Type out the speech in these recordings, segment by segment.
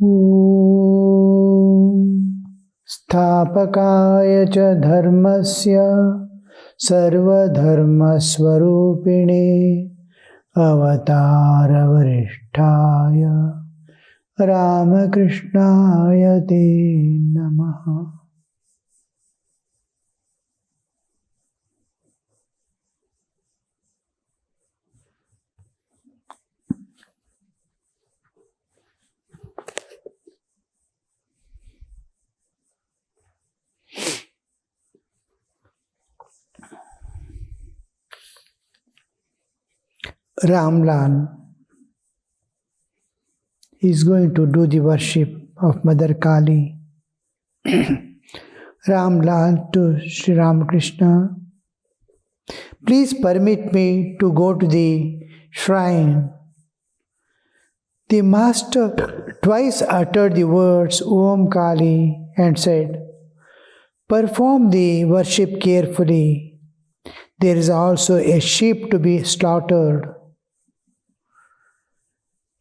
ॐ स्थापकाय च धर्मस्य सर्वधर्मस्वरूपिणे अवतारवरिष्ठाय रामकृष्णाय ते नमः। Ramlal is going to do the worship of Mother Kali. Ramlal to Sri Ramakrishna, please permit me to go to the shrine. The master twice uttered the words Om Kali and said, perform the worship carefully. There is also a sheep to be slaughtered.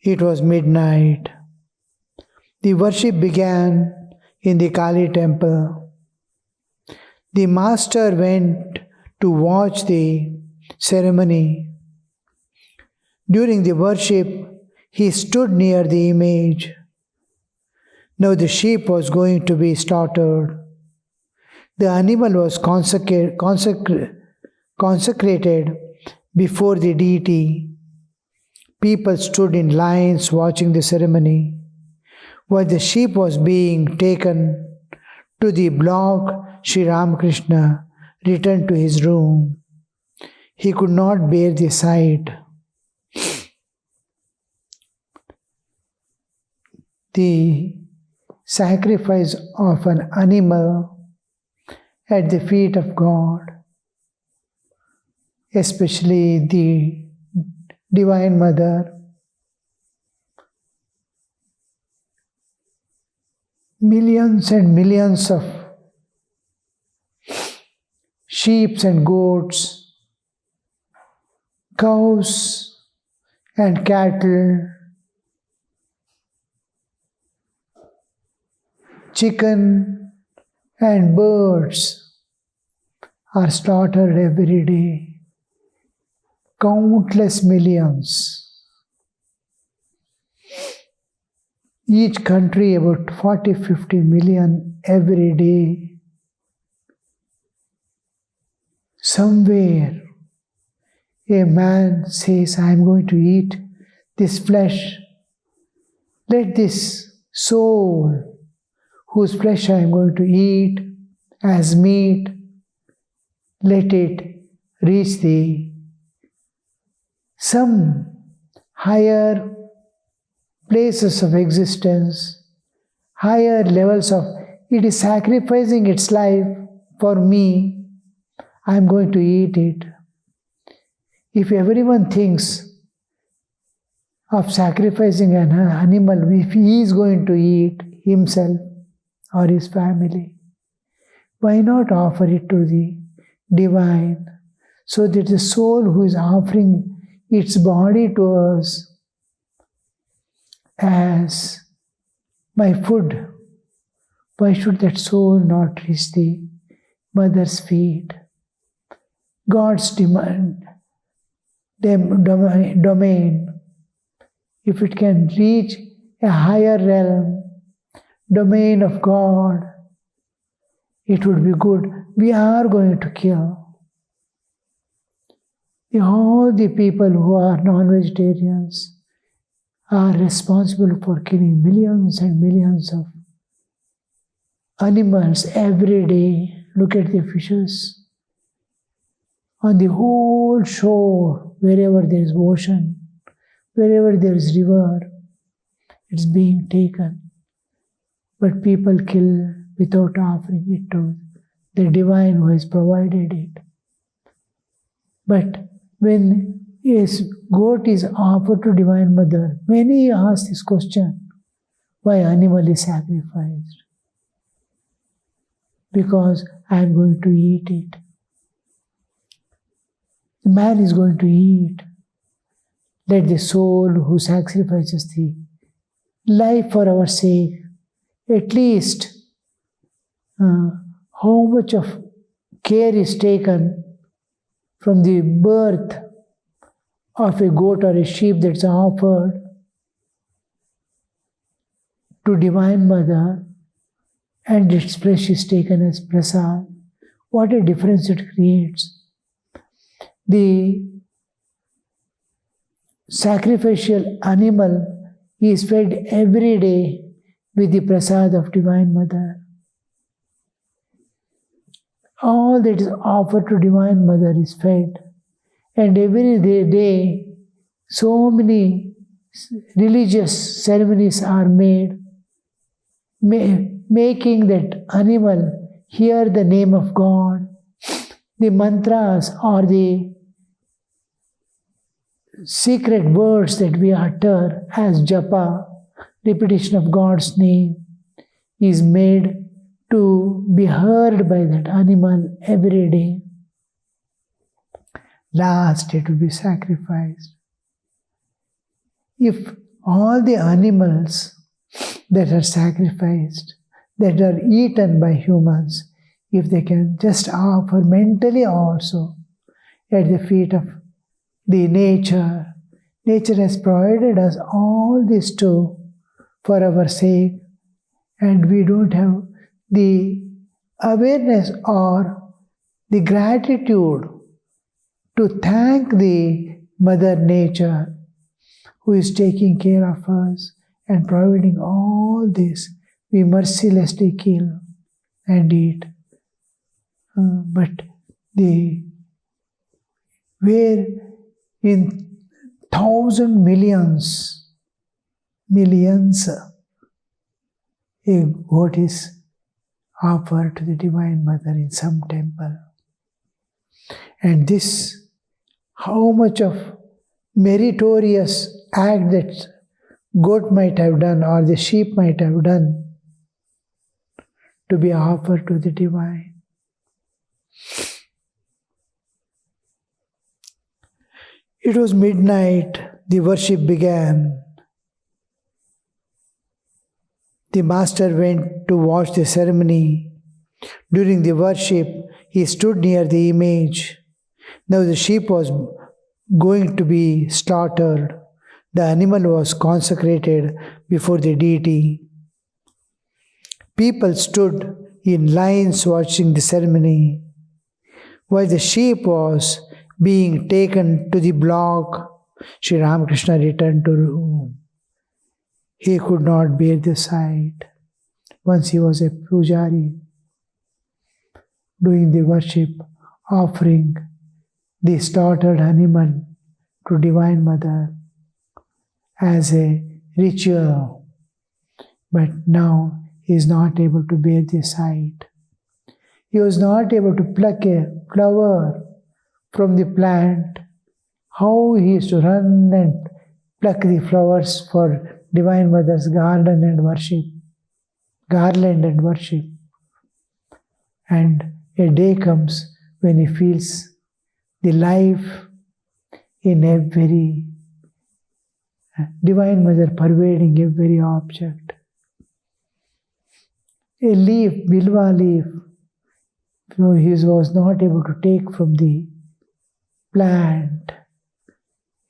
It was midnight. The worship began in the Kali temple. The master went to watch the ceremony. During the worship, he stood near the image. Now the sheep was going to be slaughtered. The animal was consecrated before the deity. People stood in lines watching the ceremony. While the sheep was being taken to the block, Sri Ramakrishna returned to his room. He could not bear the sight. The sacrifice of an animal at the feet of God, especially the Divine Mother, millions and millions of sheep and goats, cows and cattle, chicken and birds are slaughtered every day. Countless millions. Each country about 40-50 million every day. Somewhere a man says, I am going to eat this flesh. Let this soul, whose flesh I am going to eat as meat, let it reach some higher places of existence, higher levels of, it is sacrificing its life for me, I am going to eat it. If everyone thinks of sacrificing an animal, if he is going to eat himself or his family, why not offer it to the divine, so that the soul who is offering its body to us as my food, why should that soul not reach the mother's feet? God's domain, if it can reach a higher realm, domain of God, it would be good. We are going to kill. All the people who are non-vegetarians are responsible for killing millions and millions of animals every day. Look at the fishes. On the whole shore, wherever there is ocean, wherever there is river, it's being taken. But people kill without offering it to the divine who has provided it. But when a goat is offered to Divine Mother, many ask this question, why animal is sacrificed? Because I am going to eat it. The man is going to eat. Let the soul who sacrifices the life for our sake. At least how much of care is taken from the birth of a goat or a sheep that's offered to Divine Mother, and its flesh is taken as prasad. What a difference it creates. The sacrificial animal is fed every day with the prasad of Divine Mother. All that is offered to Divine Mother is fed. And every day, so many religious ceremonies are made, making that animal hear the name of God. The mantras or the secret words that we utter as japa, repetition of God's name, is made to be heard by that animal every day. Last, it will be sacrificed. If all the animals that are sacrificed, that are eaten by humans, if they can just offer mentally also at the feet of the nature. Nature has provided us all this too for our sake, and we don't have the awareness or the gratitude to thank the Mother Nature who is taking care of us and providing all this. We mercilessly kill and eat. But where in millions, a goat is offered to the Divine Mother in some temple. And this, how much of meritorious act that goat might have done or the sheep might have done to be offered to the Divine. It was midnight, the worship began. The master went to watch the ceremony. During the worship, he stood near the image. Now the sheep was going to be slaughtered. The animal was consecrated before the deity. People stood in lines watching the ceremony. While the sheep was being taken to the block, Sri Ramakrishna returned to room. He could not bear the sight. Once he was a pujari, doing the worship, offering the slaughtered animal to Divine Mother as a ritual. But now he is not able to bear the sight. He was not able to pluck a flower from the plant. How he used to run and pluck the flowers for Divine Mother's garland and worship. And a day comes when he feels the life in every Divine Mother pervading every object. A leaf, bilva leaf, he was not able to take from the plant.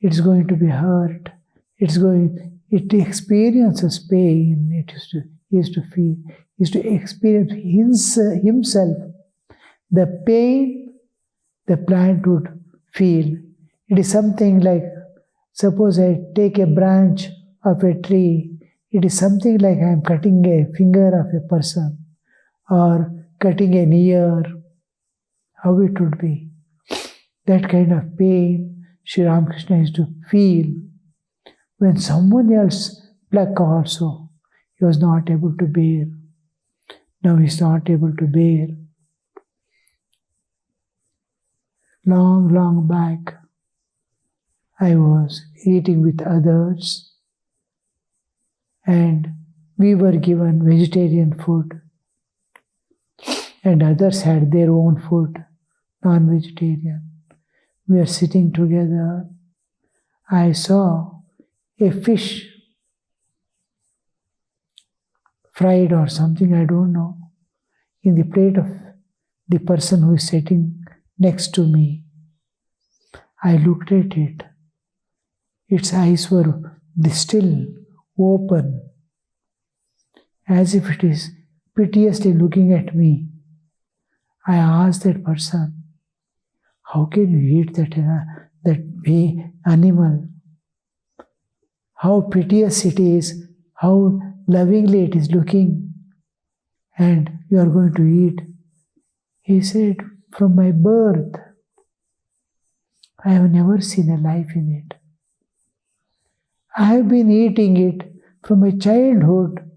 It's going to be hurt. It experiences pain. He used to feel. He used to experience himself the pain the plant would feel. It is something like, suppose I take a branch of a tree, it is something like I am cutting a finger of a person or cutting an ear. How it would be. That kind of pain Sri Ramakrishna used to feel when someone else plucked also. He was not able to bear. Now he is not able to bear. Long back, I was eating with others and we were given vegetarian food and others had their own food, non-vegetarian. We are sitting together. I saw a fish fried or something, I don't know, in the plate of the person who is sitting next to me. I looked at it. Its eyes were still open, as if it is piteously looking at me. I asked that person, how can you eat that animal? How piteous it is, how lovingly it is looking, and you are going to eat. He said, from my birth, I have never seen a life in it. I have been eating it from my childhood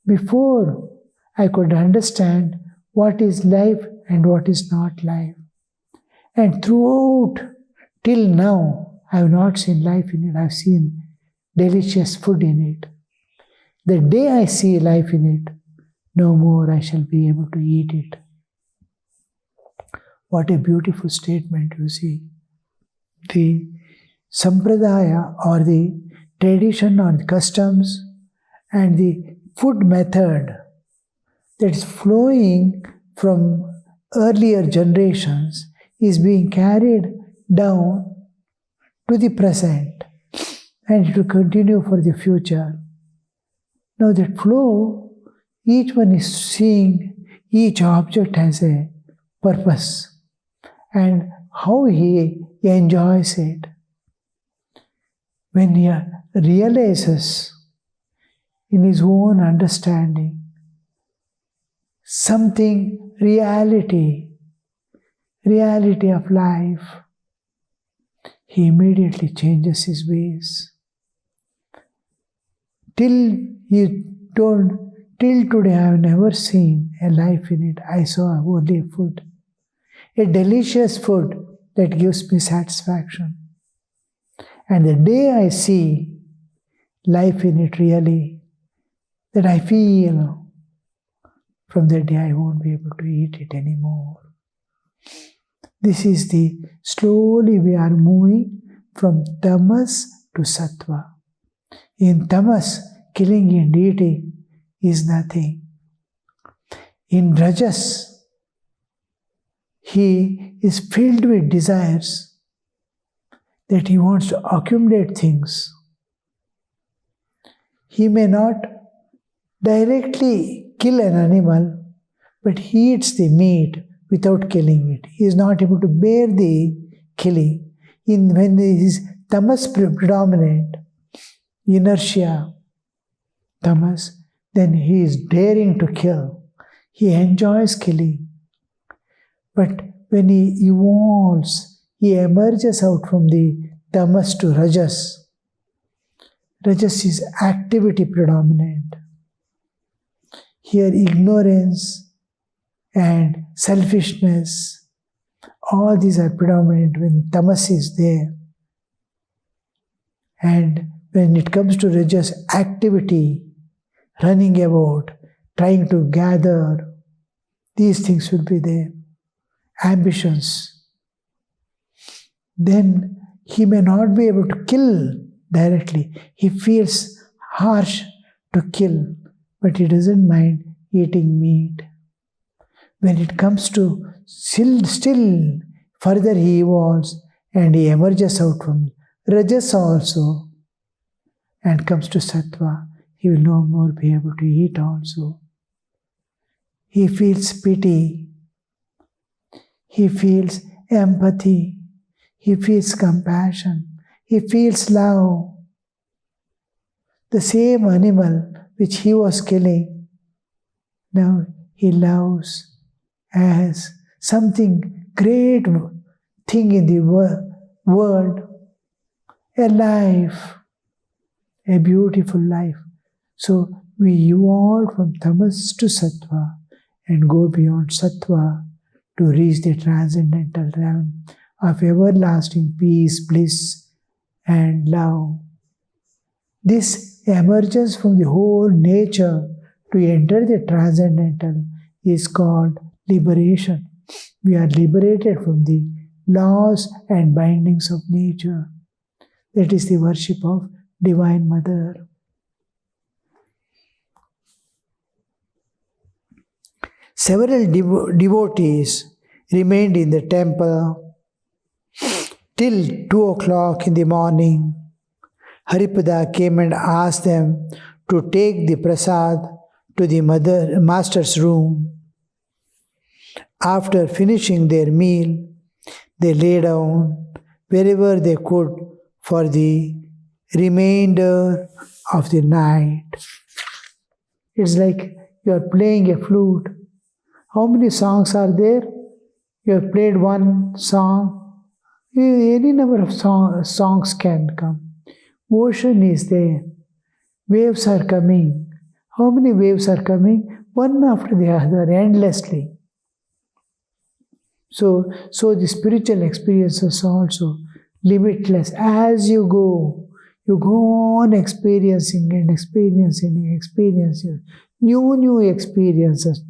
before I could understand what is life and what is not life. And throughout, till now, I have not seen life in it. I have seen delicious food in it. The day I see life in it, no more I shall be able to eat it. What a beautiful statement, you see. The sampradaya, or the tradition or the customs and the food method that is flowing from earlier generations is being carried down to the present, and it will continue for the future. Now that flow, each one is seeing each object has a purpose and how he enjoys it. When he realizes in his own understanding something, reality of life, he immediately changes his ways. Till today I have never seen a life in it. I saw only food, a delicious food that gives me satisfaction. And the day I see life in it really, that I feel, from that day I won't be able to eat it anymore. This is slowly we are moving from tamas to sattva. In tamas, killing and eating is nothing. In rajas, he is filled with desires that he wants to accumulate things. He may not directly kill an animal, but he eats the meat without killing it. He is not able to bear the killing. When his tamas predominant, inertia, tamas, then he is daring to kill. He enjoys killing. But when he evolves, he emerges out from the tamas to rajas. Rajas is activity predominant. Here ignorance and selfishness, all these are predominant when tamas is there. And when it comes to rajas, activity, running about, trying to gather, these things will be there. Ambitions. Then he may not be able to kill directly. He feels harsh to kill, but he doesn't mind eating meat. When it comes to still further he evolves and he emerges out from rajas also and comes to sattva, he will no more be able to eat also. He feels pity, he feels empathy, he feels compassion, he feels love. The same animal which he was killing, now he loves as something great thing in the world, a life, a beautiful life. So we evolve from tamas to sattva and go beyond sattva to reach the transcendental realm of everlasting peace, bliss, and love. This emergence from the whole nature to enter the transcendental is called liberation. We are liberated from the laws and bindings of nature. That is the worship of Divine Mother. Several devotees remained in the temple till 2 o'clock in the morning. Haripada came and asked them to take the prasad to the master's room. After finishing their meal, they lay down wherever they could for the remainder of the night. It's like you are playing a flute. How many songs are there? You have played one song. Any number of songs can come. Ocean is there. Waves are coming. How many waves are coming? One after the other, endlessly. So the spiritual experiences are also limitless. As you go on experiencing and experiencing new experiences,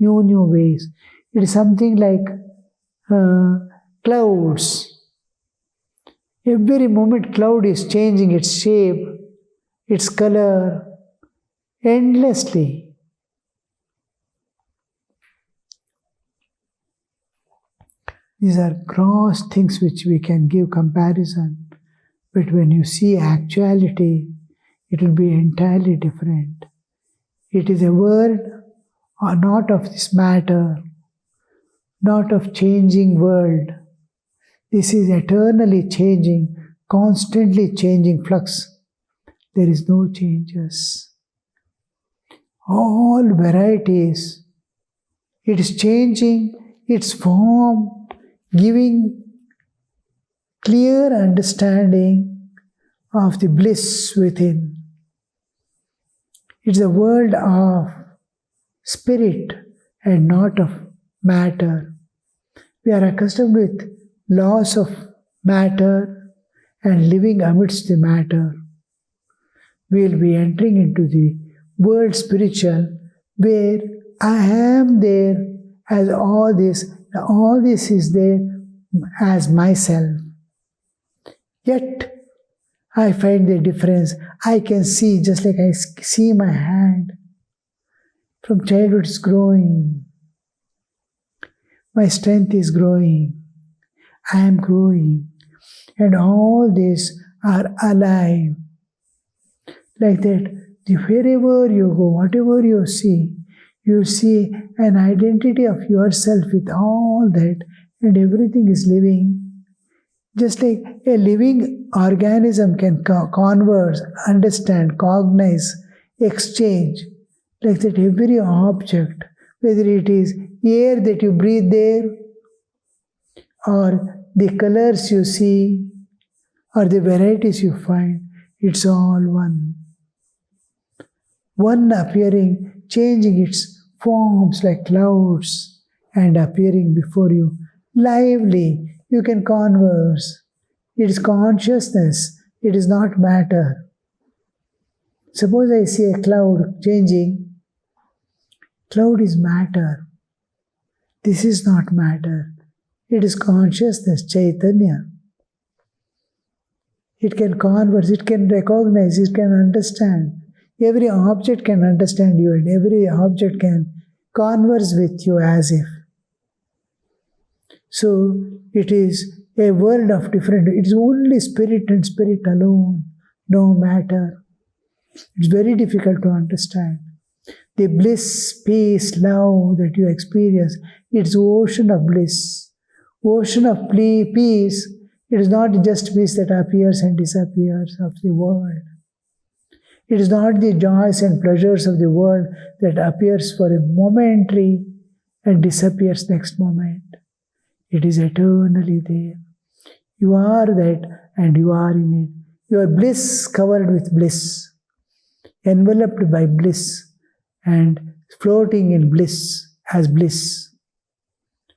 new ways. It is something like clouds. Every moment cloud is changing its shape, its color, endlessly. These are gross things which we can give comparison. But when you see actuality, it will be entirely different. It is a world not of this matter, not of changing world. This is eternally changing, constantly changing flux. There is no changes. All varieties. It is changing its form, giving clear understanding of the bliss within. It's a world of spirit and not of matter. We are accustomed with laws of matter and living amidst the matter. We will be entering into the world spiritual where I am there as all this is there as myself. Yet I find the difference. I can see, just like I see my hand. From childhood it's growing. My strength is growing. I am growing. And all these are alive. Like that, wherever you go, whatever you see an identity of yourself with all that, and everything is living. Just like a living organism can converse, understand, cognize, exchange, like that every object, whether it is air that you breathe there, or the colors you see, or the varieties you find, it's all one. One appearing, changing its forms like clouds and appearing before you. Lively, you can converse. It is consciousness, it is not matter. Suppose I see a cloud changing. Cloud is matter. This is not matter. It is consciousness, Chaitanya. It can converse, it can recognize, it can understand. Every object can understand you, and every object can converse with you as if. So it is a world of different. It is only spirit and spirit alone, no matter. It's very difficult to understand. The bliss, peace, love that you experience, it's ocean of bliss, ocean of peace. It is not just peace that appears and disappears of the world. It is not the joys and pleasures of the world that appears for a momentary and disappears next moment. It is eternally there. You are that and you are in it. You are bliss covered with bliss, enveloped by bliss and floating in bliss as bliss.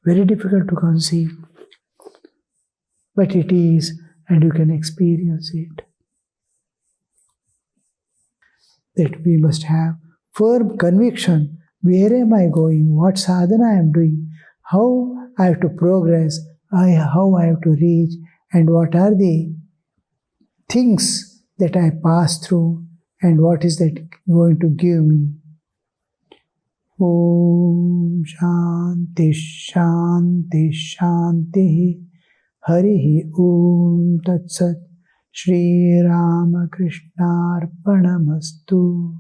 Very difficult to conceive. But it is, and you can experience it. That we must have firm conviction. Where am I going? What sadhana I am doing? How I have to progress? How I have to reach? And what are the things that I pass through? And what is that going to give me? Om Shanti. शांति शांति शांति। हरि ओम तत्सत्। श्री रामकृष्णार्पणमस्तु।